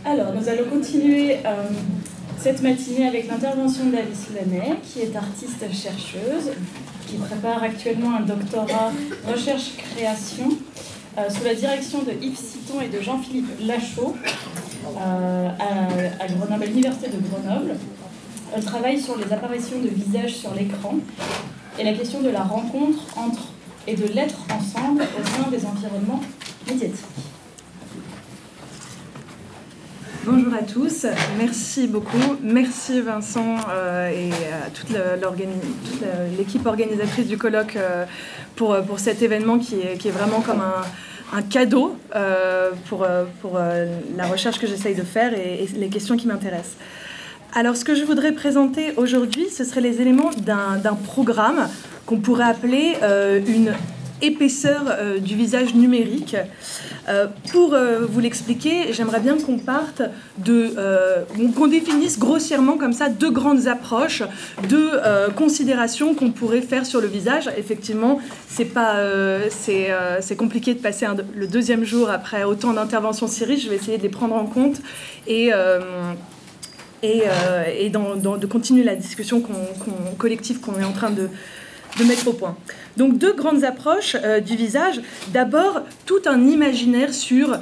Alors, nous allons continuer cette matinée avec l'intervention d'Alice Laney, qui est artiste-chercheuse, qui prépare actuellement un doctorat recherche-création sous la direction de Yves Citon et de Jean-Philippe Lachaud à Grenoble, à l'Université de Grenoble. Elle travaille sur les apparitions de visages sur l'écran et la question de la rencontre entre et de l'être ensemble au sein des environnements médiatiques. Bonjour à tous, merci beaucoup. Merci Vincent et à toute l'équipe organisatrice du colloque pour cet événement qui est vraiment comme un cadeau pour la recherche que j'essaye de faire et les questions qui m'intéressent. Alors, ce que je voudrais présenter aujourd'hui, ce seraient les éléments d'un programme qu'on pourrait appeler une épaisseur du visage numérique. Pour vous l'expliquer, j'aimerais bien qu'on parte qu'on définisse grossièrement comme ça deux grandes approches, deux considérations qu'on pourrait faire sur le visage. Effectivement, c'est compliqué de passer le deuxième jour après autant d'interventions si riches. Je vais essayer de les prendre en compte et de continuer la discussion collective qu'on est en train de mettre au point. Donc deux grandes approches du visage. D'abord, tout un imaginaire sur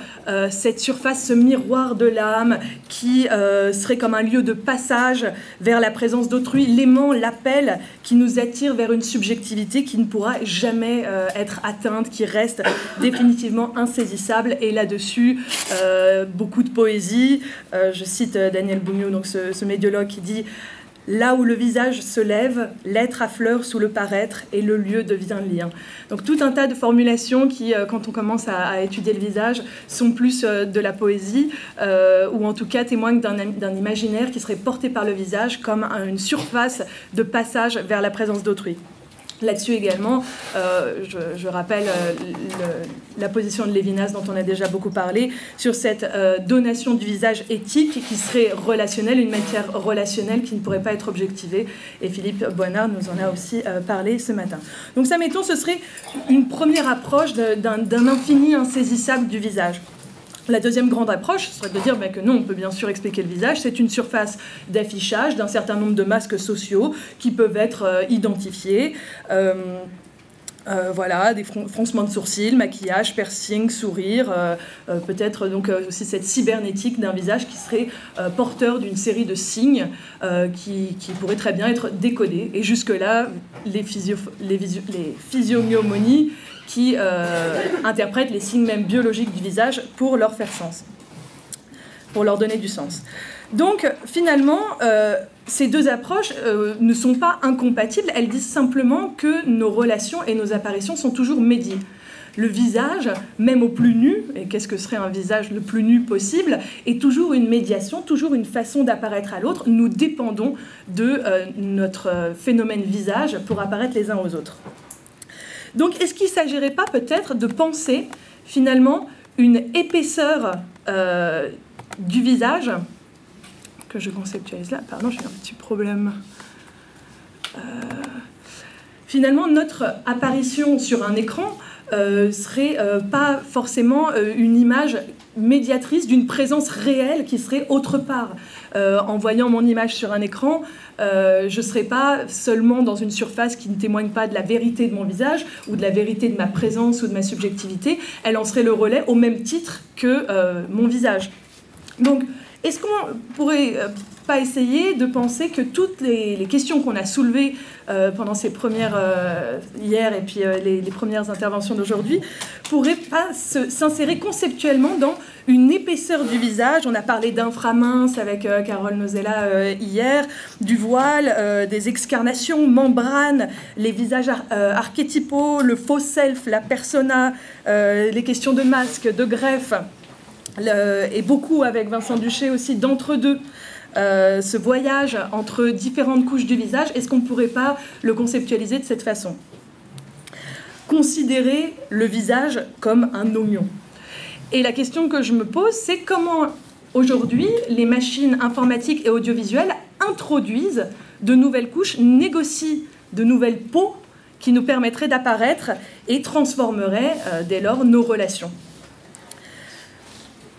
cette surface, ce miroir de l'âme qui serait comme un lieu de passage vers la présence d'autrui, l'aimant, l'appel qui nous attire vers une subjectivité qui ne pourra jamais être atteinte, qui reste définitivement insaisissable. Et là-dessus, beaucoup de poésie. Je cite Daniel Bougnou, donc ce médiologue, qui dit: là où le visage se lève, l'être affleure sous le paraître et le lieu devient lien. Donc tout un tas de formulations qui, quand on commence à étudier le visage, sont plus de la poésie, ou en tout cas témoignent d'un imaginaire qui serait porté par le visage comme une surface de passage vers la présence d'autrui. Là-dessus également, je rappelle la position de Lévinas dont on a déjà beaucoup parlé, sur cette donation du visage éthique qui serait relationnelle, une matière relationnelle qui ne pourrait pas être objectivée. Et Philippe Boinard nous en a aussi parlé ce matin. Donc ça, mettons, ce serait une première approche d'un infini insaisissable du visage. La deuxième grande approche serait de dire que non, on peut bien sûr expliquer le visage. C'est une surface d'affichage d'un certain nombre de masques sociaux qui peuvent être identifiés. Voilà, des froncements de sourcils, maquillage, piercing, sourire, peut-être donc aussi cette cybernétique d'un visage qui serait porteur d'une série de signes qui pourraient très bien être décodés. Et jusque-là, les physiognomonies qui interprètent les signes même biologiques du visage pour leur faire sens, pour leur donner du sens. Donc, finalement, ces deux approches ne sont pas incompatibles, elles disent simplement que nos relations et nos apparitions sont toujours médiées. Le visage, même au plus nu, et qu'est-ce que serait un visage le plus nu possible, est toujours une médiation, toujours une façon d'apparaître à l'autre. Nous dépendons de notre phénomène visage pour apparaître les uns aux autres. Donc, est-ce qu'il ne s'agirait pas peut-être de penser, finalement, une épaisseur du visage, que je conceptualise là, pardon, j'ai un petit problème. Finalement, notre apparition sur un écran serait pas forcément une image médiatrice d'une présence réelle qui serait autre part. En voyant mon image sur un écran, je ne serais pas seulement dans une surface qui ne témoigne pas de la vérité de mon visage ou de la vérité de ma présence ou de ma subjectivité, elle en serait le relais au même titre que mon visage. Donc, est-ce qu'on pourrait pas essayer de penser que toutes les questions qu'on a soulevées pendant ces premières hier et puis les premières interventions d'aujourd'hui pourraient pas s'insérer conceptuellement dans une épaisseur du visage? On a parlé d'inframince avec Carole Nozella hier, du voile, des excarnations, membranes, les visages archétypaux, le faux self, la persona, les questions de masque, de greffe, et beaucoup avec Vincent Duché aussi d'entre-deux. Ce voyage entre différentes couches du visage, est-ce qu'on ne pourrait pas le conceptualiser de cette façon? Considérer le visage comme un oignon. Et la question que je me pose, c'est comment aujourd'hui les machines informatiques et audiovisuelles introduisent de nouvelles couches, négocient de nouvelles peaux qui nous permettraient d'apparaître et transformeraient dès lors nos relations.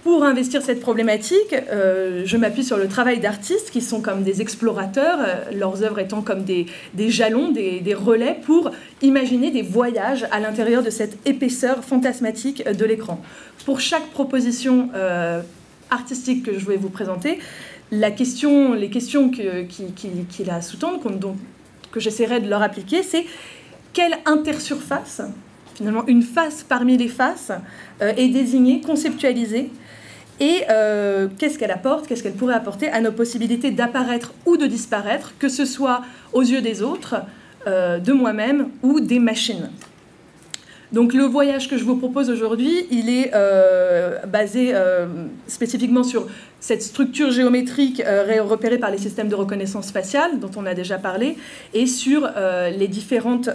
Pour investir cette problématique, je m'appuie sur le travail d'artistes qui sont comme des explorateurs, leurs œuvres étant comme des jalons, des relais pour imaginer des voyages à l'intérieur de cette épaisseur fantasmatique de l'écran. Pour chaque proposition artistique que je vais vous présenter, les questions qui la sous-tendent, que j'essaierai de leur appliquer, c'est quelle intersurface, finalement une face parmi les faces, est désignée, conceptualisée, et qu'est-ce qu'elle apporte, qu'est-ce qu'elle pourrait apporter à nos possibilités d'apparaître ou de disparaître, que ce soit aux yeux des autres, de moi-même ou des machines. Donc le voyage que je vous propose aujourd'hui, il est basé spécifiquement sur cette structure géométrique repérée par les systèmes de reconnaissance faciale, dont on a déjà parlé, et sur les différentes...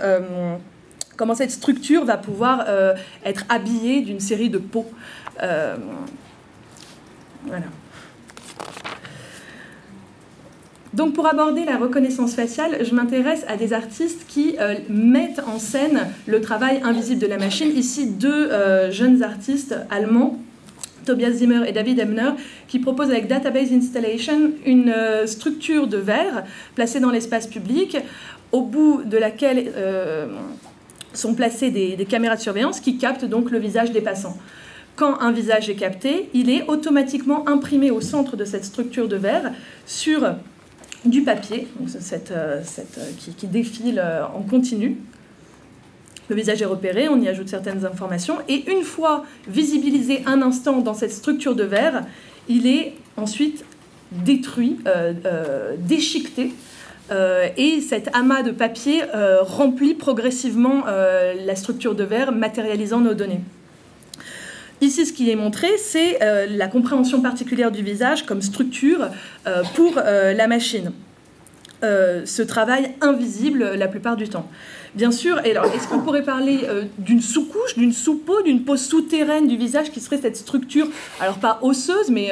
comment cette structure va pouvoir être habillée d'une série de peaux. Voilà. Donc pour aborder la reconnaissance faciale, je m'intéresse à des artistes qui mettent en scène le travail invisible de la machine. Ici, deux jeunes artistes allemands, Tobias Zimmer et David Ebner, qui proposent avec Database Installation une structure de verre placée dans l'espace public, au bout de laquelle sont placées des caméras de surveillance qui captent donc le visage des passants. Quand un visage est capté, il est automatiquement imprimé au centre de cette structure de verre sur du papier, donc qui défile en continu. Le visage est repéré, on y ajoute certaines informations, et une fois visibilisé un instant dans cette structure de verre, il est ensuite détruit, déchiqueté, et cet amas de papier remplit progressivement la structure de verre, matérialisant nos données. Ici, ce qui est montré, c'est la compréhension particulière du visage comme structure pour la machine. Ce travail invisible la plupart du temps. Bien sûr, est-ce qu'on pourrait parler d'une sous-couche, d'une sous-peau, d'une peau souterraine du visage qui serait cette structure, alors pas osseuse, mais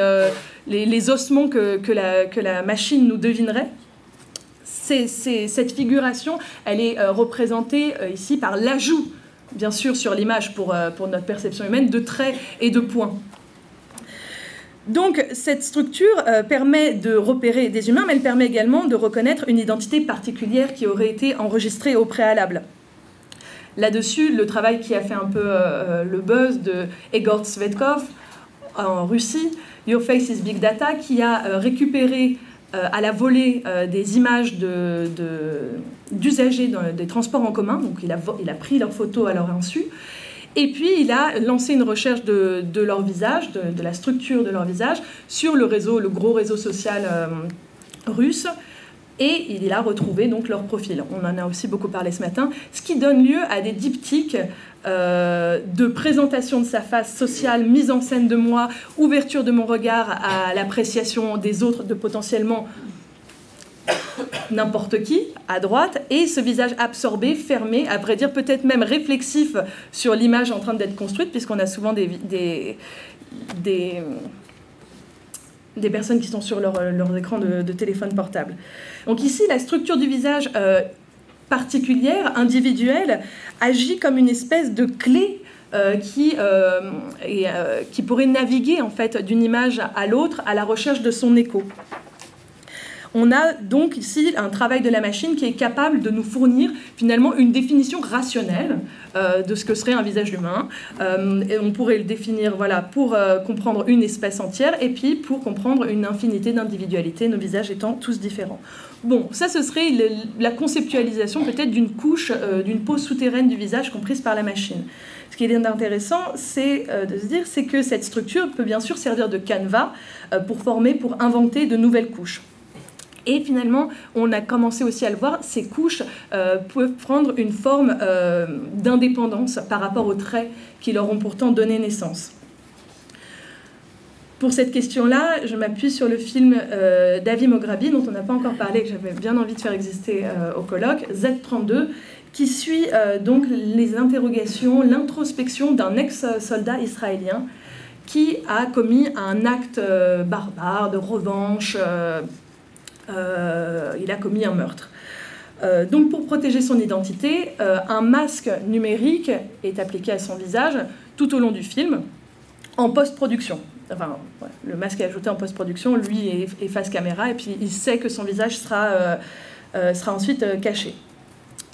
les ossements que la machine nous devinerait? Cette figuration, elle est représentée ici par l'ajout, bien sûr, sur l'image pour notre perception humaine, de traits et de points. Donc, cette structure permet de repérer des humains, mais elle permet également de reconnaître une identité particulière qui aurait été enregistrée au préalable. Là-dessus, le travail qui a fait un peu le buzz de Egor Tsvetkov en Russie, Your Face is Big Data, qui a récupéré à la volée des images d'usagers des transports en commun. Donc il a pris leurs photos à leur insu. Et puis il a lancé une recherche de leur visage, de la structure de leur visage, sur le gros réseau social russe. Et il a retrouvé donc leur profil. On en a aussi beaucoup parlé ce matin. Ce qui donne lieu à des diptyques de présentation de sa face sociale, mise en scène de moi, ouverture de mon regard à l'appréciation des autres, de potentiellement n'importe qui, à droite, et ce visage absorbé, fermé, à vrai dire peut-être même réflexif sur l'image en train d'être construite, puisqu'on a souvent des personnes qui sont sur leur écran de téléphone portable. Donc ici, la structure du visage particulière, individuelle, agit comme une espèce de clé qui pourrait naviguer en fait d'une image à l'autre à la recherche de son écho. On a donc ici un travail de la machine qui est capable de nous fournir finalement une définition rationnelle de ce que serait un visage humain. Et on pourrait le définir pour comprendre une espèce entière et puis pour comprendre une infinité d'individualités, nos visages étant tous différents. Bon, ça ce serait la conceptualisation peut-être d'une couche, d'une peau souterraine du visage comprise par la machine. Ce qui est intéressant, c'est de se dire c'est que cette structure peut bien sûr servir de canevas pour inventer de nouvelles couches. Et finalement, on a commencé aussi à le voir, ces couches peuvent prendre une forme d'indépendance par rapport aux traits qui leur ont pourtant donné naissance. Pour cette question-là, je m'appuie sur le film d'Avi Mograbi, dont on n'a pas encore parlé, que j'avais bien envie de faire exister au colloque, Z32, qui suit donc les interrogations, l'introspection d'un ex-soldat israélien qui a commis un acte barbare, de revanche. Il a commis un meurtre. Donc pour protéger son identité, un masque numérique est appliqué à son visage tout au long du film. en post-production. Enfin, ouais, le masque est ajouté en post-production, lui est face caméra, et puis il sait que son visage sera ensuite caché.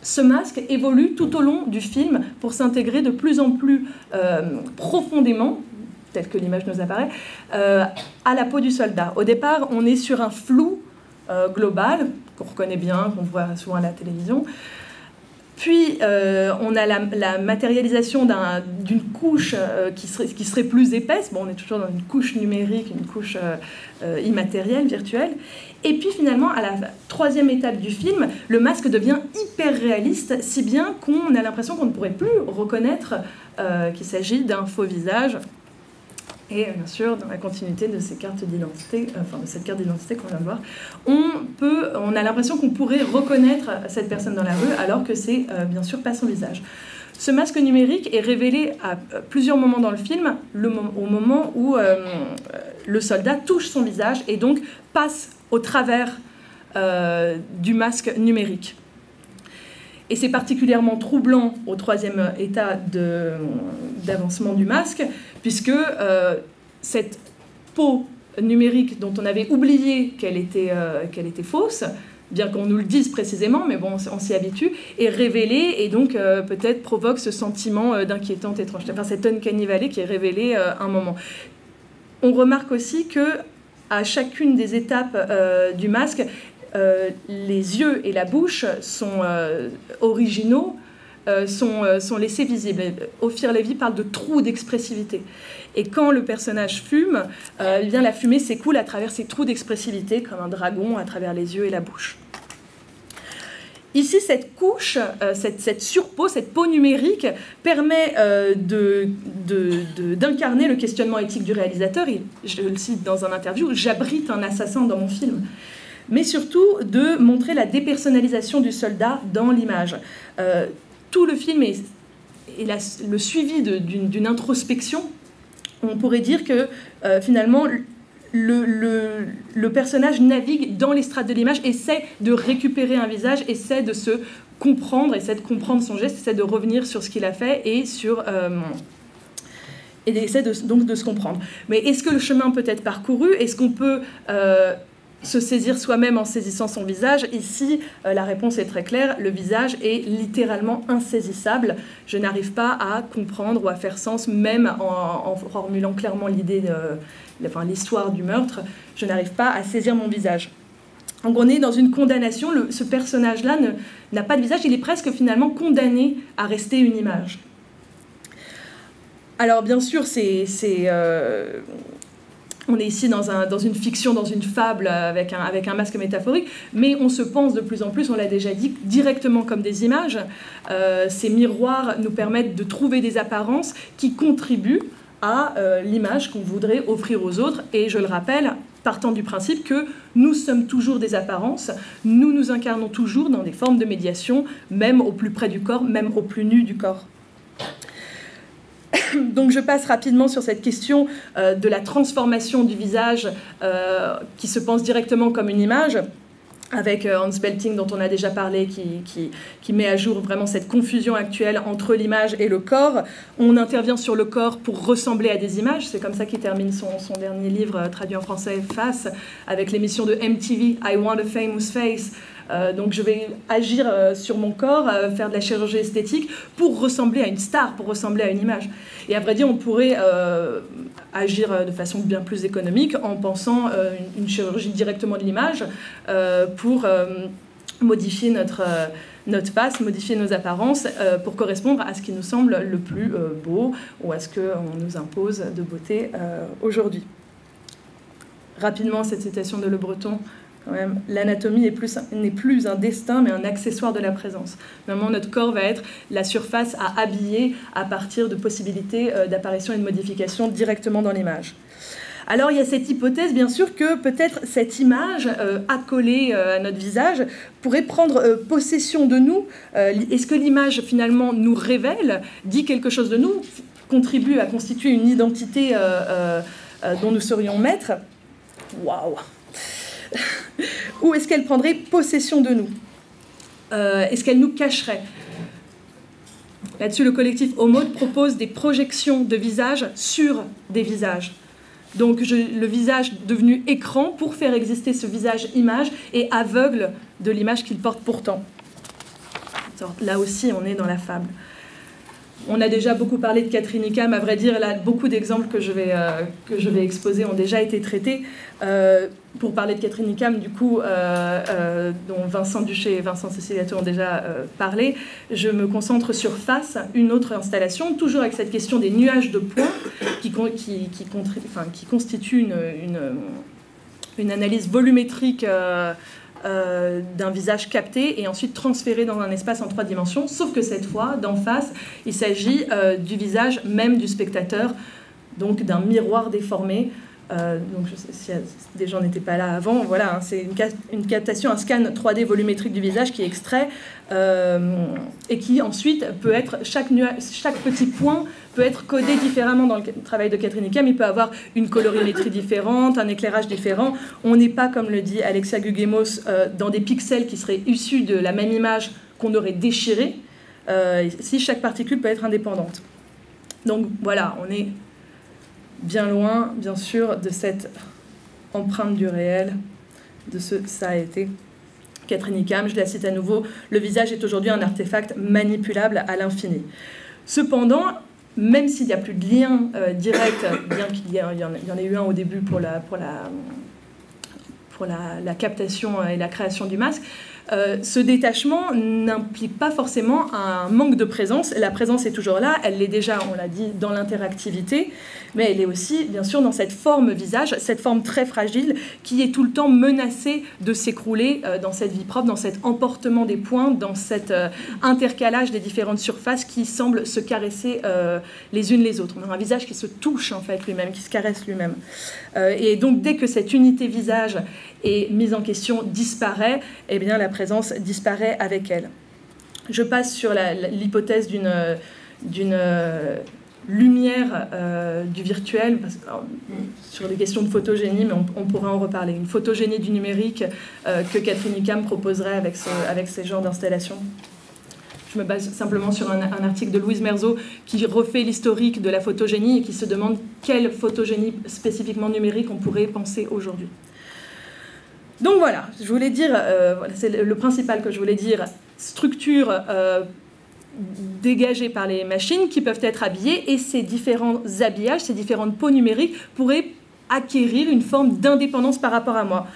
Ce masque évolue tout au long du film pour s'intégrer de plus en plus profondément, tel que l'image nous apparaît, à la peau du soldat. Au départ, on est sur un flou global, qu'on reconnaît bien, qu'on voit souvent à la télévision. Puis, on a la matérialisation d'une couche qui serait plus épaisse. Bon, on est toujours dans une couche numérique, une couche immatérielle, virtuelle. Et puis, finalement, à la troisième étape du film, le masque devient hyper réaliste, si bien qu'on a l'impression qu'on ne pourrait plus reconnaître qu'il s'agit d'un faux visage. Et bien sûr, dans la continuité de ces cartes d'identité, enfin de cette carte d'identité qu'on vient de voir, on a l'impression qu'on pourrait reconnaître cette personne dans la rue, alors que c'est bien sûr pas son visage. Ce masque numérique est révélé à plusieurs moments dans le film, au moment où le soldat touche son visage et donc passe au travers du masque numérique. Et c'est particulièrement troublant au troisième état d'avancement du masque, puisque cette peau numérique dont on avait oublié qu'elle était fausse, bien qu'on nous le dise précisément, mais bon, on s'y habitue, est révélée et donc peut-être provoque ce sentiment d'inquiétante étrangeté, enfin cette uncanny valley qui est révélée à un moment. On remarque aussi que à chacune des étapes du masque, les yeux et la bouche sont originaux, sont laissés visibles. Ophir Lévy parle de trous d'expressivité. Et quand le personnage fume, eh bien, la fumée s'écoule à travers ces trous d'expressivité, comme un dragon à travers les yeux et la bouche. Ici, cette couche, cette surpeau, cette peau numérique permet d'incarner le questionnement éthique du réalisateur. Et je le cite dans un interview, « J'abrite un assassin dans mon film ». Mais surtout de montrer la dépersonnalisation du soldat dans l'image. Tout le film est le suivi d'une introspection. On pourrait dire que finalement le personnage navigue dans les strates de l'image, essaie de récupérer un visage, essaie de se comprendre, essaie de comprendre son geste, essaie de revenir sur ce qu'il a fait et essaie donc de se comprendre. Mais est-ce que le chemin peut être parcouru? Est-ce qu'on peut se saisir soi-même en saisissant son visage? Ici, la réponse est très claire. Le visage est littéralement insaisissable. Je n'arrive pas à comprendre ou à faire sens, même en formulant clairement l'histoire du meurtre. Je n'arrive pas à saisir mon visage. Donc on est dans une condamnation. Ce personnage-là n'a pas de visage. Il est presque finalement condamné à rester une image. Alors bien sûr, on est ici dans une fiction, dans une fable avec un masque métaphorique, mais on se pense de plus en plus, on l'a déjà dit, directement comme des images. Ces miroirs nous permettent de trouver des apparences qui contribuent à l'image qu'on voudrait offrir aux autres. Et je le rappelle, partant du principe que nous sommes toujours des apparences, nous nous incarnons toujours dans des formes de médiation, même au plus près du corps, même au plus nu du corps. Donc je passe rapidement sur cette question de la transformation du visage qui se pense directement comme une image, avec Hans Belting dont on a déjà parlé, qui met à jour vraiment cette confusion actuelle entre l'image et le corps. On intervient sur le corps pour ressembler à des images, c'est comme ça qu'il termine son dernier livre traduit en français, Face, avec l'émission de MTV, I Want a Famous Face. Donc je vais agir sur mon corps, faire de la chirurgie esthétique pour ressembler à une star, pour ressembler à une image. Et à vrai dire, on pourrait agir de façon bien plus économique en pensant une chirurgie directement de l'image pour modifier notre face, modifier nos apparences pour correspondre à ce qui nous semble le plus beau ou à ce qu'on nous impose de beauté aujourd'hui. Rapidement, cette citation de Le Breton. L'anatomie n'est plus un destin, mais un accessoire de la présence. Normalement, notre corps va être la surface à habiller à partir de possibilités d'apparition et de modification directement dans l'image. Alors, il y a cette hypothèse, bien sûr, que peut-être cette image accolée à notre visage pourrait prendre possession de nous. Est-ce que l'image, finalement, nous révèle, dit quelque chose de nous, contribue à constituer une identité dont nous serions maîtres? Waouh! Ou est-ce qu'elle prendrait possession de nous? Est-ce qu'elle nous cacherait? Là-dessus, le collectif Homode propose des projections de visages sur des visages. Donc le visage devenu écran pour faire exister ce visage-image et aveugle de l'image qu'il porte pourtant. Là aussi, on est dans la fable. On a déjà beaucoup parlé de Catherine Icahn, à vrai dire, là, beaucoup d'exemples que je vais exposer ont déjà été traités. Pour parler de Catherine Icahn, du coup, dont Vincent Duché et Vincent Ceciliato ont déjà parlé, je me concentre sur Face, une autre installation, toujours avec cette question des nuages de points qui constitue une analyse volumétrique d'un visage capté et ensuite transféré dans un espace en 3 dimensions, sauf que cette fois, d'en face, il s'agit du visage même du spectateur, donc d'un miroir déformé. Donc, si des gens n'étaient pas là avant, voilà, hein, c'est une captation, un scan 3D volumétrique du visage qui est extrait et qui ensuite peut être, chaque petit point peut être codé différemment dans le travail de Catherine Icahn. Il peut avoir une colorimétrie différente, un éclairage différent. On n'est pas, comme le dit Alexia Gugemos, dans des pixels qui seraient issus de la même image qu'on aurait déchirée, si chaque particule peut être indépendante. Donc voilà, on est bien loin, bien sûr, de cette empreinte du réel, de ce « ça a été ». Catherine Icahn, je la cite à nouveau, « Le visage est aujourd'hui un artefact manipulable à l'infini ». Cependant, même s'il n'y a plus de lien direct, bien qu'il y en ait eu un au début pour la captation et la création du masque, ce détachement n'implique pas forcément un manque de présence. La présence est toujours là, elle l'est déjà, on l'a dit, dans l'interactivité, mais elle est aussi, bien sûr, dans cette forme visage, cette forme très fragile qui est tout le temps menacée de s'écrouler dans cette vie propre, dans cet emportement des points, dans cet intercalage des différentes surfaces qui semblent se caresser les unes les autres. On a un visage qui se touche, en fait, lui-même, qui se caresse lui-même. Et donc, dès que cette unité visage est mise en question, disparaît, eh bien, la présence disparaît avec elle. Je passe sur l'hypothèse d'une lumière du virtuel, sur les questions de photogénie, mais on pourra en reparler. Une photogénie du numérique que Catherine Icahn proposerait avec ces genres d'installations. Je me base simplement sur un article de Louise Merzeau qui refait l'historique de la photogénie et qui se demande quelle photogénie spécifiquement numérique on pourrait penser aujourd'hui. Donc voilà, je voulais dire, c'est le principal que je voulais dire, structure dégagées par les machines qui peuvent être habillées, et ces différents habillages, ces différentes peaux numériques pourraient acquérir une forme d'indépendance par rapport à moi.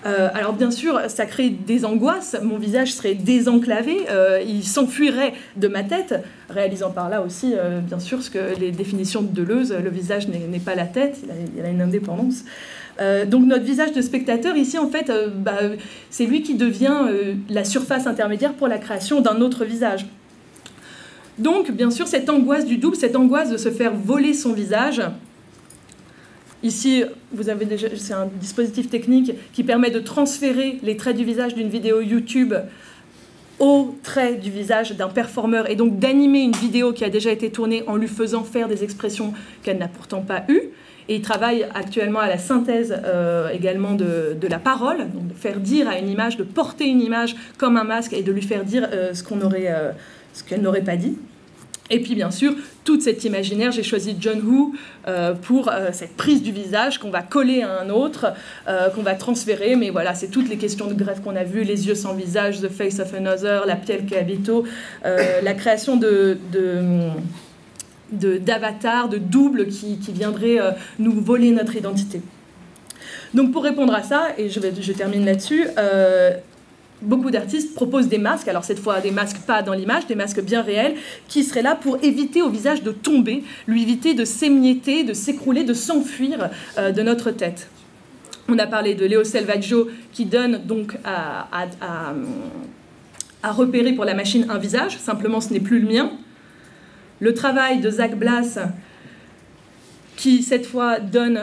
Alors bien sûr, ça crée des angoisses, mon visage serait désenclavé, il s'enfuirait de ma tête, réalisant par là aussi, bien sûr, ce que les définitions de Deleuze, le visage n'est pas la tête, il a une indépendance. Donc notre visage de spectateur, ici, en fait, c'est lui qui devient la surface intermédiaire pour la création d'un autre visage. Donc, bien sûr, cette angoisse du double, cette angoisse de se faire voler son visage. Ici, vous avez déjà, c'est un dispositif technique qui permet de transférer les traits du visage d'une vidéo YouTube aux traits du visage d'un performeur et donc d'animer une vidéo qui a déjà été tournée en lui faisant faire des expressions qu'elle n'a pourtant pas eues. Et il travaille actuellement à la synthèse également de la parole, donc de faire dire à une image, de porter une image comme un masque et de lui faire dire ce qu'elle n'aurait pas dit. Et puis bien sûr, toute cet imaginaire, j'ai choisi John Woo pour cette prise du visage qu'on va coller à un autre, qu'on va transférer, mais voilà, c'est toutes les questions de greffe qu'on a vues, les yeux sans visage, The Face of Another, la piel che abito, la création d'avatars, de doubles qui viendraient nous voler notre identité. Donc pour répondre à ça, et je termine là-dessus, beaucoup d'artistes proposent des masques, alors cette fois des masques pas dans l'image, des masques bien réels, qui seraient là pour éviter au visage de tomber, lui éviter de s'émietter, de s'écrouler, de s'enfuir de notre tête. On a parlé de Leo Selvaggio qui donne donc à repérer pour la machine un visage, simplement ce n'est plus le mien. Le travail de Zach Blass qui cette fois donne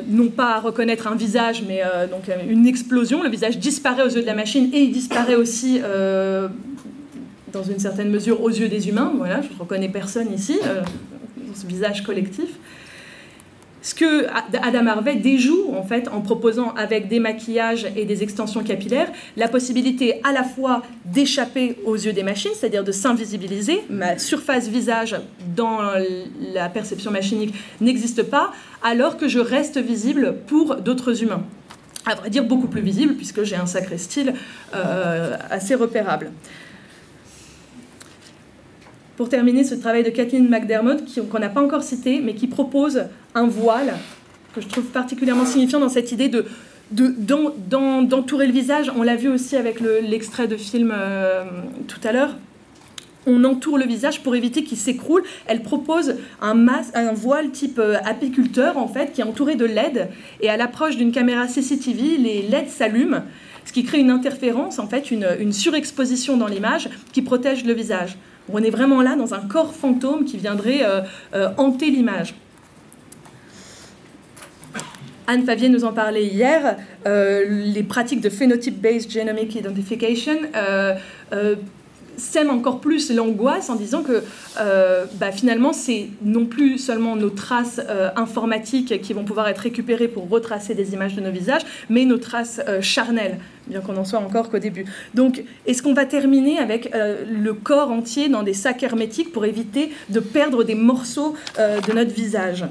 non pas à reconnaître un visage, mais donc une explosion. Le visage disparaît aux yeux de la machine et il disparaît aussi, dans une certaine mesure, aux yeux des humains. Voilà, je ne reconnais personne ici, dans ce visage collectif. ce que Adam Harvey déjoue en fait en proposant avec des maquillages et des extensions capillaires la possibilité à la fois d'échapper aux yeux des machines, c'est-à-dire de s'invisibiliser. Ma surface visage dans la perception machinique n'existe pas, alors que je reste visible pour d'autres humains. À vrai dire, beaucoup plus visible, puisque j'ai un sacré style assez repérable. Pour terminer, ce travail de Kathleen McDermott, qu'on n'a pas encore cité, mais qui propose un voile, que je trouve particulièrement signifiant dans cette idée d'entourer le visage. On l'a vu aussi avec l'extrait de film tout à l'heure. On entoure le visage pour éviter qu'il s'écroule. Elle propose un voile type apiculteur, en fait, qui est entouré de LED. Et à l'approche d'une caméra CCTV, les LED s'allument, ce qui crée une interférence, en fait, une surexposition dans l'image qui protège le visage. On est vraiment là dans un corps fantôme qui viendrait hanter l'image. Anne Favier nous en parlait hier. Les pratiques de Phenotype-Based Genomic Identification sème encore plus l'angoisse en disant que finalement, c'est non plus seulement nos traces informatiques qui vont pouvoir être récupérées pour retracer des images de nos visages, mais nos traces charnelles, bien qu'on n'en soit encore qu'au début. Donc, est-ce qu'on va terminer avec le corps entier dans des sacs hermétiques pour éviter de perdre des morceaux de notre visage ?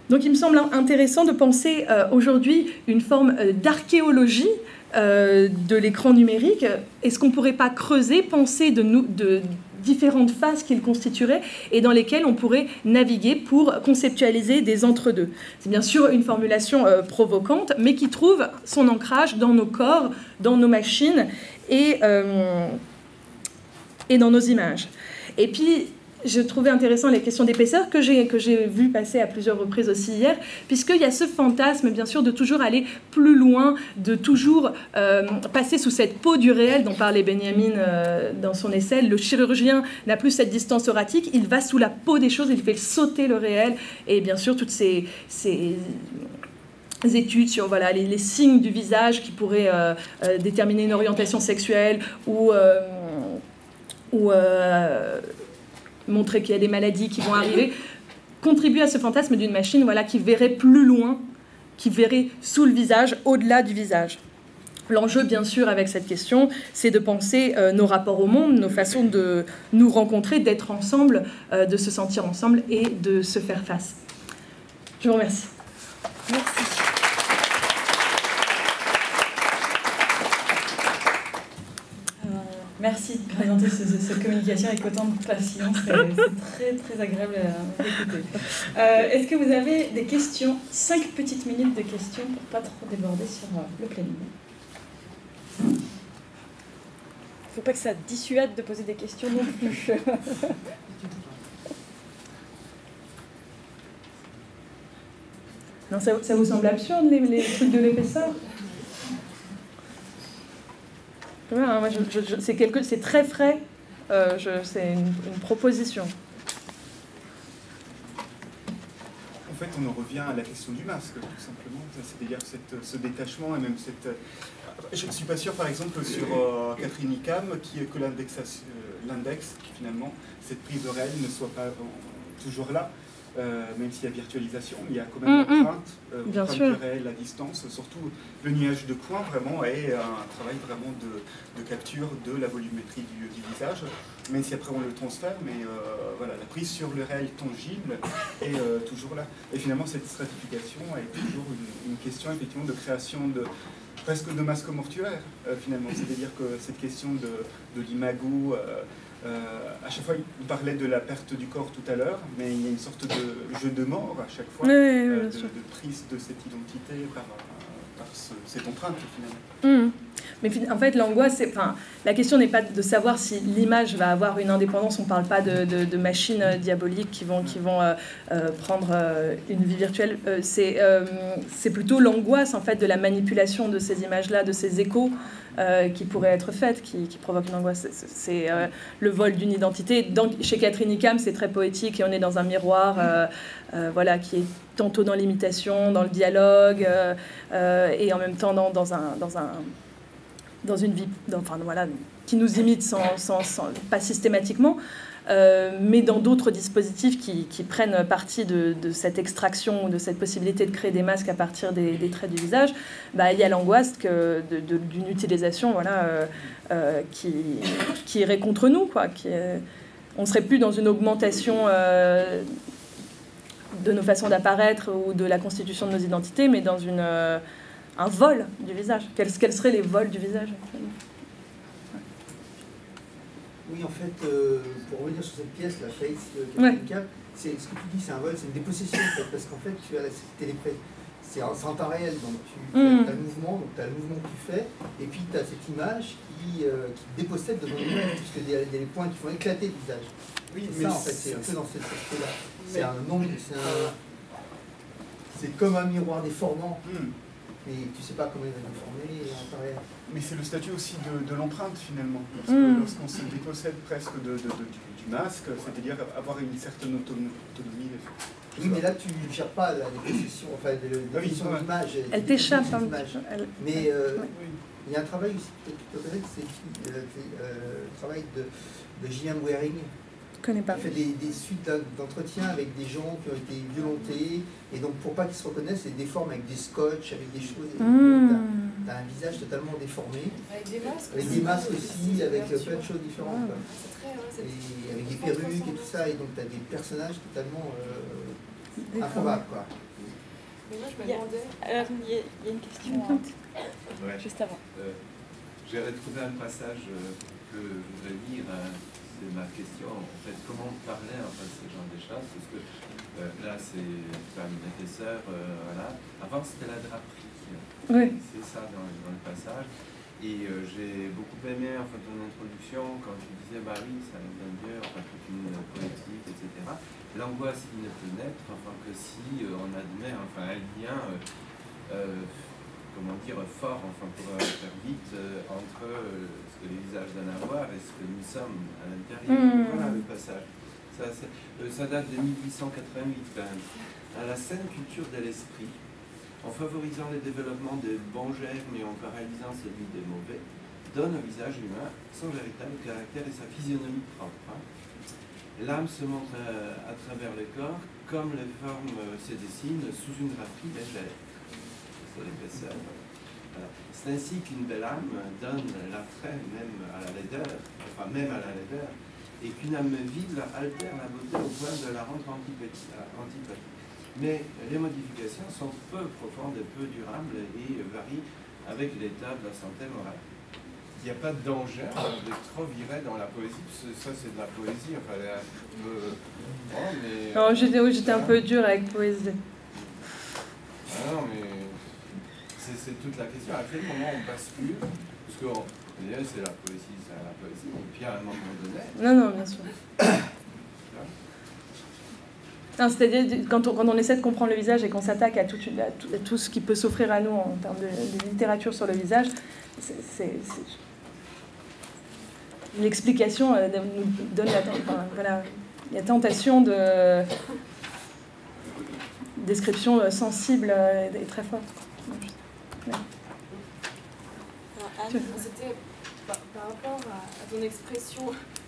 Donc, il me semble intéressant de penser aujourd'hui une forme d'archéologie de l'écran numérique. Est-ce qu'on ne pourrait pas creuser, penser de différentes phases qu'il constituerait et dans lesquelles on pourrait naviguer pour conceptualiser des entre-deux? C'est bien sûr une formulation provocante, mais qui trouve son ancrage dans nos corps, dans nos machines et dans nos images. Et puis, je trouvais intéressant les questions d'épaisseur que j'ai vu passer à plusieurs reprises aussi hier, puisqu'il y a ce fantasme, bien sûr, de toujours aller plus loin, de toujours passer sous cette peau du réel dont parlait Benjamin dans son essai. Le chirurgien n'a plus cette distance horatique, il va sous la peau des choses, il fait sauter le réel, et bien sûr, toutes ces études sur voilà, les signes du visage qui pourraient déterminer une orientation sexuelle ou montrer qu'il y a des maladies qui vont arriver, contribue à ce fantasme d'une machine voilà, qui verrait plus loin, qui verrait sous le visage, au-delà du visage. L'enjeu, bien sûr, avec cette question, c'est de penser nos rapports au monde, nos façons de nous rencontrer, d'être ensemble, de se sentir ensemble et de se faire face. Je vous remercie. Merci. Merci de présenter cette communication avec autant de patience. C'est très, très agréable à écouter. Est-ce que vous avez des questions? 5 petites minutes de questions pour ne pas trop déborder sur le planning. Il ne faut pas que ça dissuade de poser des questions non plus. Non, ça vous semble absurde, les trucs de l'épaisseur? Moi, c'est très frais, c'est une proposition. En fait, on en revient à la question du masque, tout simplement. C'est-à-dire ce détachement et même cette... Je ne suis pas sûr, par exemple, sur Catherine Icahn, que l'index, finalement, cette prise de réel ne soit pas toujours là. Même s'il y a virtualisation, il y a quand même une crainte du réel à distance, surtout le nuage de points vraiment est un travail vraiment de capture de la volumétrie du visage, même si après on le transfère, mais voilà, la prise sur le réel tangible est toujours là. Et finalement cette stratification est toujours une question effectivement de création presque de masque mortuaire finalement, c'est-à-dire que cette question de l'imago, à chaque fois, il parlait de la perte du corps tout à l'heure, mais il y a une sorte de jeu de mort à chaque fois, de prise de cette identité par cette empreinte finalement. Mais en fait, l'angoisse, la question n'est pas de savoir si l'image va avoir une indépendance. On ne parle pas de machines diaboliques qui vont prendre une vie virtuelle. C'est plutôt l'angoisse en fait de la manipulation de ces images-là, de ces échos qui pourraient être faites, qui provoquent une angoisse. C'est le vol d'une identité. Chez Catherine Icahn, c'est très poétique et on est dans un miroir voilà, qui est tantôt dans l'imitation, dans le dialogue et en même temps dans une vie, voilà, qui nous imite pas systématiquement. mais dans d'autres dispositifs qui prennent partie de cette extraction ou de cette possibilité de créer des masques à partir des traits du visage, il y a l'angoisse d'une utilisation voilà, qui irait contre nous, quoi, on ne serait plus dans une augmentation de nos façons d'apparaître ou de la constitution de nos identités, mais dans un vol du visage. Quels seraient les vols du visage actuellement ? Oui, en fait, pour revenir sur cette pièce, la Face, c'est ce que tu dis, c'est un vol, c'est une dépossession, en fait, parce qu'en fait, tu as la télépré. C'est en temps réel, donc tu as le mouvement, donc tu as le mouvement que tu fais, et puis tu as cette image qui dépossède de ton image, puisque il y a des points qui font éclater le visage. Oui, mais ça, en fait, c'est un peu dans cette aspect-là. C'est un nombre, c'est comme un miroir déformant. Mais tu ne sais pas comment il va déformer en temps réel. Mais c'est le statut aussi de l'empreinte, finalement. Parce que lorsqu'on se dépossède presque du masque, c'est-à-dire avoir une certaine autonomie. Oui, mais là, tu ne gères pas la dépossession, enfin, de l'image. Elle t'échappe. Mais il y a un travail aussi, peut-être que c'est le travail de J.M. Waring. Je connais pas. Il fait des suites d'entretiens avec des gens qui ont été violentés, et donc pour pas qu'ils se reconnaissent, ils déforment avec des scotch, avec des choses. Tu as un visage totalement déformé. Avec des masques. Avec des masques aussi, avec plein de choses différentes. Et avec des perruques et tout ça, et donc tu as des personnages totalement improbables, quoi. Mais moi, je me demandais... Il y a une question juste avant. J'ai retrouvé un passage que je voudrais lire. C'est ma question, en fait, comment parler en fait ce genre de choses, parce que là c'est comme l'épaisseur, voilà. Avant c'était la draperie, c'est ça dans le passage, et j'ai beaucoup aimé en fait ton introduction quand tu disais bah oui ça me donne mieux, enfin toute une politique, etc. L'angoisse qui ne peut naître, enfin que si on admet enfin un lien comment dire, fort, enfin pour faire vite, entre ce que les visages donnent à voir et ce que nous sommes à l'intérieur. Voilà le passage. Ça date de 1888 quand même. À la saine culture de l'esprit, en favorisant le développement des bons germes et en paralysant celui des mauvais, donne au visage humain son véritable caractère et sa physionomie propre. L'âme se montre à travers le corps comme les formes se dessinent sous une draperie légère. L'épaisseur. C'est ainsi qu'une belle âme donne l'attrait même à la laideur, enfin même à la laideur, et qu'une âme vide altère la beauté au point de la rendre antipathique. Mais les modifications sont peu profondes et peu durables et varient avec l'état de la santé morale. Il n'y a pas de danger de trop virer dans la poésie, parce que ça c'est de la poésie, enfin mais... Non, j'étais un peu dur avec poésie. Ah non, mais... C'est toute la question. À quel moment on bascule? Parce que c'est la poésie, et puis à un moment donné... Non, bien sûr. C'est-à-dire, quand on essaie de comprendre le visage et qu'on s'attaque à tout ce qui peut s'offrir à nous en termes de littérature sur le visage, l'explication nous donne la tentation de description sensible et très forte. Alors, Anne, c'était par rapport à ton expression,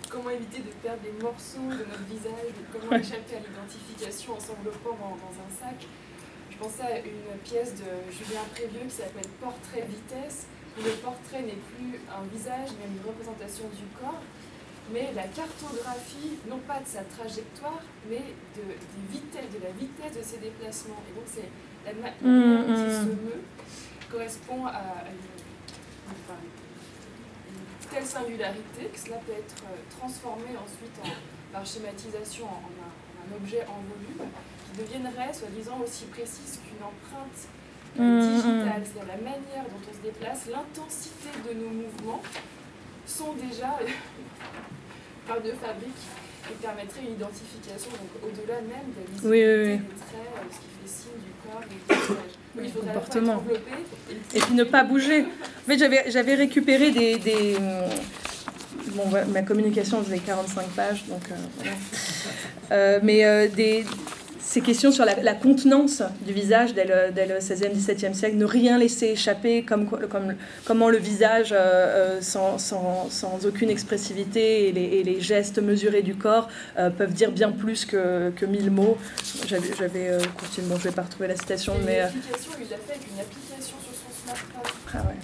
comment éviter de perdre des morceaux de notre visage, comment échapper à l'identification en s'enveloppant dans un sac. Je pensais à une pièce de Julien Prévieux qui s'appelle Portrait Vitesse, où le portrait n'est plus un visage, mais une représentation du corps, mais la cartographie, non pas de sa trajectoire, mais de la vitesse de ses déplacements. Et donc c'est la manière dont il se meut correspond à une telle singularité que cela peut être transformé ensuite par schématisation en un objet en volume qui deviendrait soi-disant aussi précise qu'une empreinte digitale. C'est-à-dire la manière dont on se déplace, l'intensité de nos mouvements sont déjà par de fabrique et permettrait une identification donc au-delà même de la visibilité des traits, ce qui fait signe du corps et du visage. Il faudrait comportement. Et puis ne pas bouger. En fait, j'avais récupéré bon, ma communication faisait 45 pages, donc voilà. ces questions sur la contenance du visage dès le XVIe, XVIIe siècle, ne rien laisser échapper, comment le visage sans aucune expressivité et les gestes mesurés du corps peuvent dire bien plus que 1000 mots. J'avais continué, bon, je ne vais pas retrouver la citation, mais... L'application, il l'a fait avec une application sur son smartphone. Ah ouais.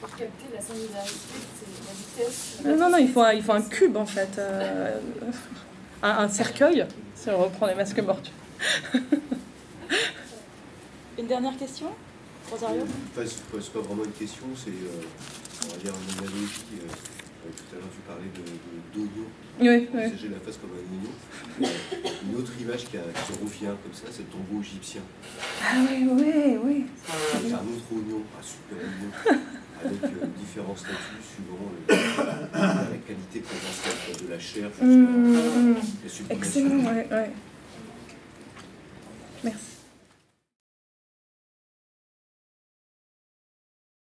Pour capter la singularité, c'est la vitesse. Non, il faut un cube, en fait. Un cercueil, si on reprend les masques mortuaires. Une dernière question, Rosario? C'est pas vraiment une question, c'est on va dire une analogie. Tout à l'heure, tu parlais d'oignon. Oui. J'ai la face comme un oignon. Une autre image qui revient comme ça, c'est le tombeau égyptien. Ah oui. C'est un autre oignon, un super oignon, avec différents statuts suivant la qualité potentielle de la chair. Excellent, ouais. Merci.